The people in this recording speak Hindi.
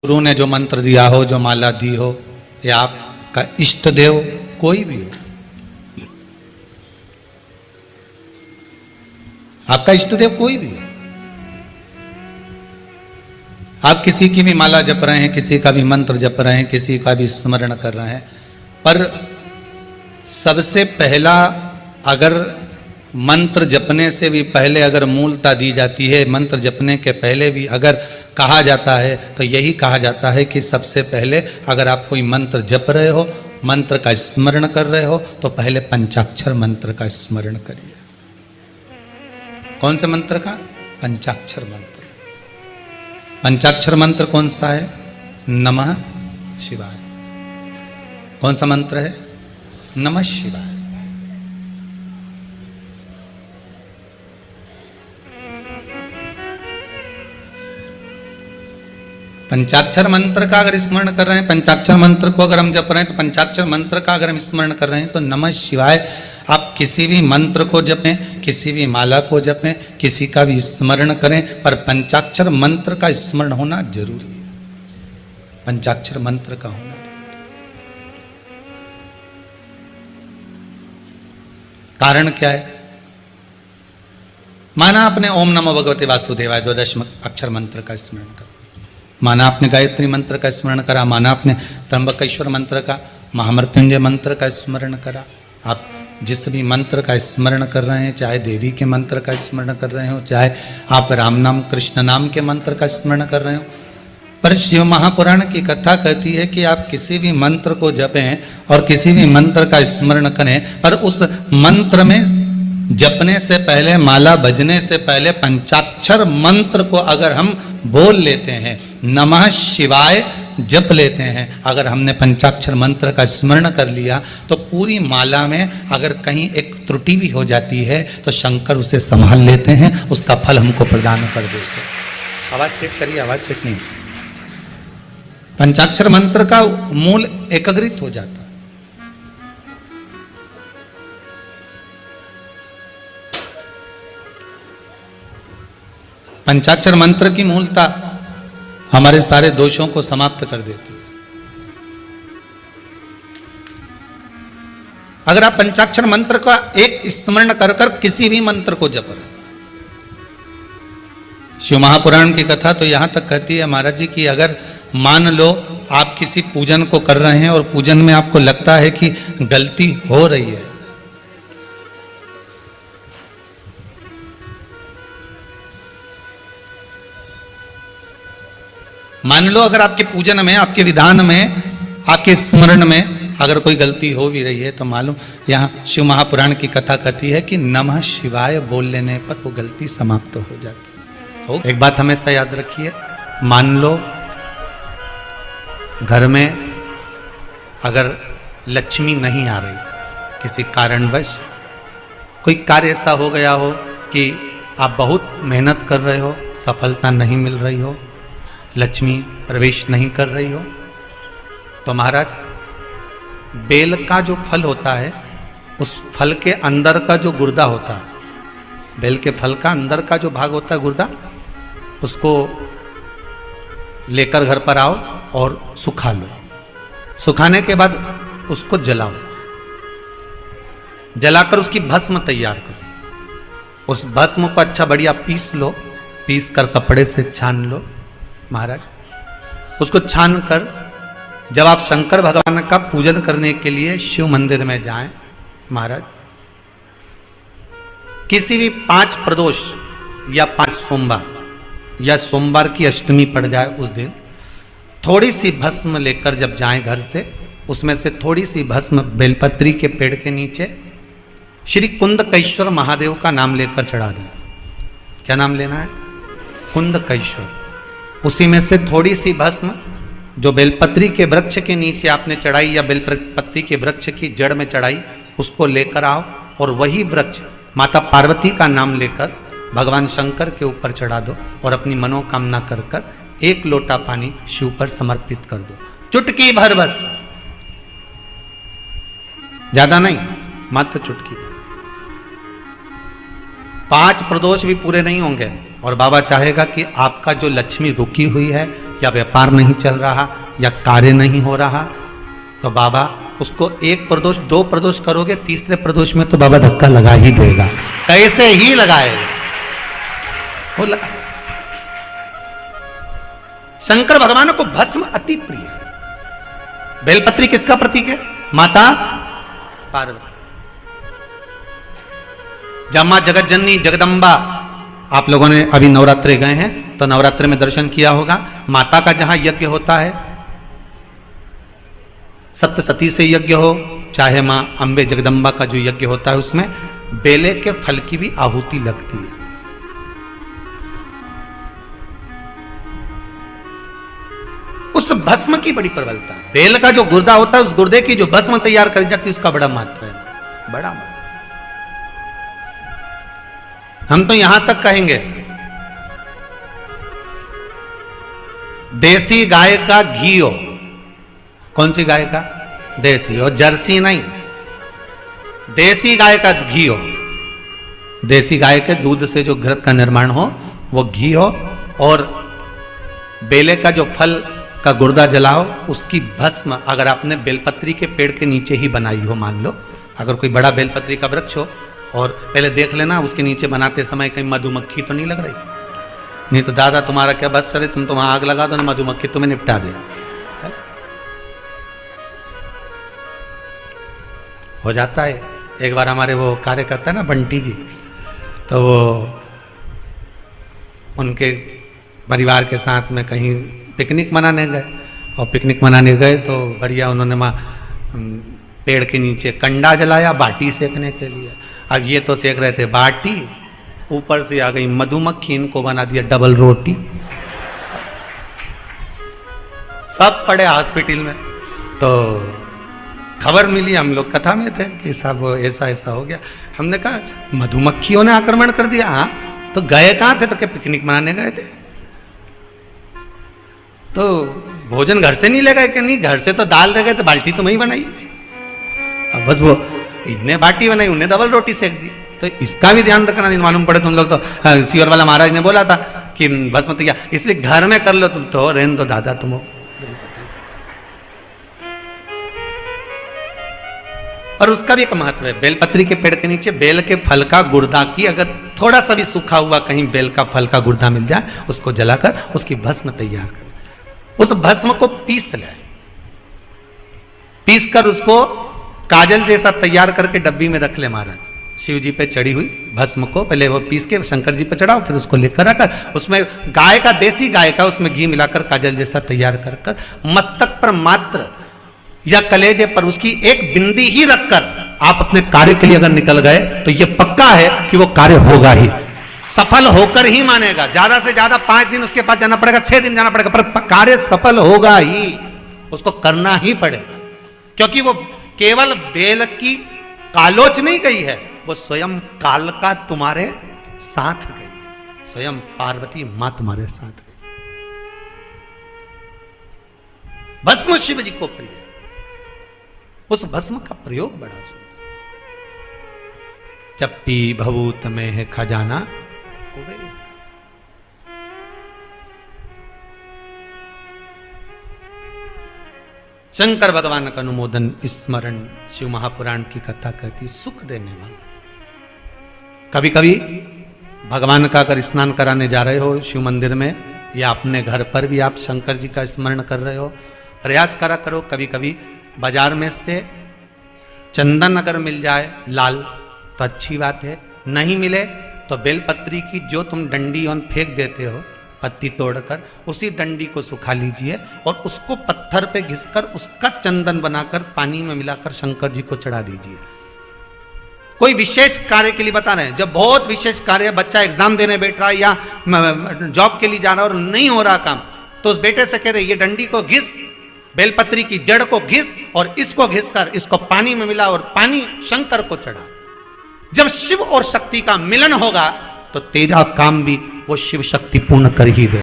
गुरु ने जो मंत्र दिया हो, जो माला दी हो, या आपका इष्ट देव कोई भी हो, आपका इष्ट देव कोई भी हो, आप किसी की भी माला जप रहे हैं, किसी का भी मंत्र जप रहे हैं, किसी का भी स्मरण कर रहे हैं, पर सबसे पहला अगर मंत्र जपने से भी पहले अगर मूलता दी जाती है, मंत्र जपने के पहले भी अगर कहा जाता है तो यही कहा जाता है कि सबसे पहले अगर आप कोई मंत्र जप रहे हो, मंत्र का स्मरण कर रहे हो, तो पहले पंचाक्षर मंत्र का स्मरण करिए। कौन से मंत्र का? पंचाक्षर मंत्र। पंचाक्षर मंत्र कौन सा है? नमः शिवाय। कौन सा मंत्र है? नमः शिवाय। पंचाक्षर मंत्र का अगर स्मरण कर रहे हैं, पंचाक्षर मंत्र को अगर हम जप रहे हैं, तो पंचाक्षर मंत्र का अगर हम स्मरण कर रहे हैं तो नमः शिवाय। आप किसी भी मंत्र को जपें, किसी भी माला को जपें, किसी का भी स्मरण करें, पर पंचाक्षर मंत्र का स्मरण होना जरूरी है। पंचाक्षर मंत्र का होना जरूरी। कारण क्या है? माना आपने ओम नमो भगवते वासुदेवाय 12 अक्षर मंत्र का स्मरण करा, माना आपने गायत्री मंत्र का स्मरण करा, माना आपने त्र्यंबकेश्वर मंत्र का, महामृत्युंजय मंत्र का स्मरण करा। आप जिस भी मंत्र का स्मरण कर रहे हैं, चाहे देवी के मंत्र का स्मरण कर रहे हो, चाहे आप राम नाम कृष्ण नाम के मंत्र का स्मरण कर रहे हो, पर शिव महापुराण की कथा कहती है कि आप किसी भी मंत्र को जपें और किसी भी मंत्र का स्मरण करें, पर उस मंत्र में जपने से पहले, माला बजने से पहले पंचाक्षर मंत्र को अगर हम बोल लेते हैं, नमः शिवाय जप लेते हैं, अगर हमने पंचाक्षर मंत्र का स्मरण कर लिया, तो पूरी माला में अगर कहीं एक त्रुटि भी हो जाती है तो शंकर उसे संभाल लेते हैं, उसका फल हमको प्रदान कर देते हैं। आवाज सेट करिए, आवाज सेट नहीं। पंचाक्षर मंत्र का मूल एकाग्रित हो जाता है। पंचाक्षर मंत्र की मूलता हमारे सारे दोषों को समाप्त कर देती है। अगर आप पंचाक्षर मंत्र का एक स्मरण कर कर किसी भी मंत्र को जप रहे, शिव महापुराण की कथा तो यहां तक कहती है महाराज जी कि अगर मान लो आप किसी पूजन को कर रहे हैं और पूजन में आपको लगता है कि गलती हो रही है, मान लो अगर आपके पूजन में, आपके विधान में, आपके स्मरण में अगर कोई गलती हो भी रही है, तो मालूम यहाँ शिव महापुराण की कथा कहती है कि नमः शिवाय बोल लेने पर वो गलती समाप्त हो जाती है। एक बात हमेशा याद रखिए, मान लो घर में अगर लक्ष्मी नहीं आ रही, किसी कारणवश कोई कार्य ऐसा हो गया हो कि आप बहुत मेहनत कर रहे हो, सफलता नहीं मिल रही हो, लक्ष्मी प्रवेश नहीं कर रही हो, तो महाराज बेल का जो फल होता है, उस फल के अंदर का जो गुर्दा होता है, बेल के फल का अंदर का जो भाग होता है गुर्दा, उसको लेकर घर पर आओ और सुखा लो। सुखाने के बाद उसको जलाओ, जलाकर उसकी भस्म तैयार करो। उस भस्म को अच्छा बढ़िया पीस लो, पीस कर कपड़े से छान लो महाराज। उसको छान कर जब आप शंकर भगवान का पूजन करने के लिए शिव मंदिर में जाएं महाराज, किसी भी 5 प्रदोष या 5 सोमवार या सोमवार की अष्टमी पड़ जाए उस दिन, थोड़ी सी भस्म लेकर जब जाएं घर से, उसमें से थोड़ी सी भस्म बेलपत्री के पेड़ के नीचे श्री कुंदकेश्वर महादेव का नाम लेकर चढ़ा दें। क्या नाम लेना है? कुंदकेश्वर। उसी में से थोड़ी सी भस्म जो बेलपत्री के वृक्ष के नीचे आपने चढ़ाई या बेलपत्री के वृक्ष की जड़ में चढ़ाई, उसको लेकर आओ और वही वृक्ष माता पार्वती का नाम लेकर भगवान शंकर के ऊपर चढ़ा दो और अपनी मनोकामना कर कर 1 लोटा पानी शिव पर समर्पित कर दो। चुटकी भर बस, ज्यादा नहीं, मात्र चुटकी भर। 5 प्रदोष भी पूरे नहीं होंगे और बाबा चाहेगा कि आपका जो लक्ष्मी रुकी हुई है या व्यापार नहीं चल रहा या कार्य नहीं हो रहा, तो बाबा उसको एक प्रदोष, दो प्रदोष करोगे, तीसरे प्रदोष में तो बाबा धक्का लगा ही देगा, कैसे ही लगाएगा वो लगा। शंकर भगवान को भस्म अति प्रिय है। बेलपत्री किसका प्रतीक है? माता पार्वती। जब मां जगत जननी जगदम्बा, आप लोगों ने अभी नवरात्रे गए हैं तो नवरात्रे में दर्शन किया होगा, माता का जहां यज्ञ होता है, सप्तसती से यज्ञ हो, चाहे मां अंबे जगदम्बा का जो यज्ञ होता है, उसमें बेले के फल की भी आहुति लगती है। उस भस्म की बड़ी प्रबलता, बेल का जो गुर्दा होता है, उस गुर्दे की जो भस्म तैयार करी जाती है, उसका बड़ा महत्व है, बड़ा महत्व। हम तो यहां तक कहेंगे, देसी गाय का घी हो, कौन सी गाय का? देसी हो, जर्सी नहीं, देसी गाय का घी हो, देसी गाय के दूध से जो घृत का निर्माण हो वो घी हो, और बेले का जो फल का गुर्दा जलाओ, उसकी भस्म अगर आपने बेलपत्री के पेड़ के नीचे ही बनाई हो, मान लो अगर कोई बड़ा बेलपत्री का वृक्ष हो, और पहले देख लेना उसके नीचे बनाते समय कहीं मधुमक्खी तो नहीं लग रही, नहीं तो दादा तुम्हारा क्या बस सरे, तुम तो वहां आग लगा दो, मधुमक्खी तुम्हें निपटा दे। हो जाता है। एक बार हमारे वो कार्यकर्ता है ना बंटी जी, तो वो उनके परिवार के साथ में कहीं पिकनिक मनाने गए, और पिकनिक मनाने गए तो बढ़िया उन्होंने वहाँ पेड़ के नीचे कंडा जलाया बाटी सेकने के लिए। अब ये तो सेक रहे थे बाटी, ऊपर से आ गई मधुमक्खी, इनको बना दिया डबल रोटी, सब पड़े हॉस्पिटल में। तो खबर मिली, हम लोग कथा में थे कि सब ऐसा ऐसा हो गया। हमने कहा मधुमक्खियों ने आक्रमण कर दिया। हाँ, तो गए कहाँ थे? तो क्या पिकनिक मनाने गए थे? तो भोजन घर से नहीं ले गए? कि नहीं, घर से तो दाल ले गए, तो बाल्टी तो वही बनाई। अब बस वो इनने बाटी बनाई, उन्हें डबल रोटी सेक दी। तो इसका भी ध्यान रखना, नहीं मालूम पड़े तुम लोग तो सियोर वाला महाराज ने बोला था कि बस मत, क्या इसलिए घर में कर लो तुम, तो रहन दो दादा तुम हो। और उसका भी एक महत्व है। बेलपत्री के पेड़ के नीचे बेल के फल का गुर्दा की, अगर थोड़ा सा भी सूखा हुआ कहीं बेल का फल का गुर्दा मिल जाए, उसको जलाकर उसकी भस्म तैयार कर, उस भस्म को पीस ले, पीस कर उसको काजल जैसा तैयार करके डब्बी में रख ले महाराज। शिव जी पे चढ़ी हुई भस्म को पहले वो पीस के शंकर जी पे चढ़ाओ, फिर उसको लेकर आकर उसमें गाय का, देसी गाय का, उसमें घी मिलाकर काजल जैसा तैयार कर कर मस्तक पर मात्र या कलेजे पर उसकी एक बिंदी ही रखकर आप अपने कार्य के लिए अगर निकल गए तो ये पक्का है कि वो कार्य होगा ही, सफल होकर ही मानेगा। ज्यादा से ज्यादा 5 दिन उसके पास जाना पड़ेगा, 6 दिन जाना पड़ेगा, पर कार्य सफल होगा ही, उसको करना ही पड़ेगा। क्योंकि वो केवल बेल की कालोच नहीं गई है, वो स्वयं काल का तुम्हारे साथ गई, स्वयं पार्वती मां तुम्हारे साथ गई। भस्म शिव जी को प्रिय, उस भस्म का प्रयोग बड़ा सुंदर। चपटी भभूत में है खजाना कुबेर। शंकर भगवान का अनुमोदन स्मरण शिव महापुराण की कथा कहती सुख देने वाला। कभी कभी भगवान का अगर स्नान कराने जा रहे हो शिव मंदिर में, या अपने घर पर भी आप शंकर जी का स्मरण कर रहे हो, प्रयास करा करो कभी कभी बाजार में से चंदन अगर मिल जाए लाल तो अच्छी बात है, नहीं मिले तो बेलपत्री की जो तुम डंडी और फेंक देते हो पत्ती तोड़कर, उसी डंडी को सुखा लीजिए और उसको पत्थर पे घिसकर उसका चंदन बनाकर पानी में मिलाकर शंकर जी को चढ़ा दीजिए। कोई विशेष कार्य के लिए बता रहे हैं, जब बहुत विशेष कार्य, बच्चा एग्जाम देने बैठ रहा है या जॉब के लिए जा रहा है और नहीं हो रहा काम, तो उस बेटे से कह रहे ये डंडी को घिस, बेलपत्री की जड़ को घिस और इसको घिसकर इसको पानी में मिला और पानी शंकर को चढ़ा। जब शिव और शक्ति का मिलन होगा तो तेरा काम भी वो शिव शक्ति पूर्ण कर ही दे।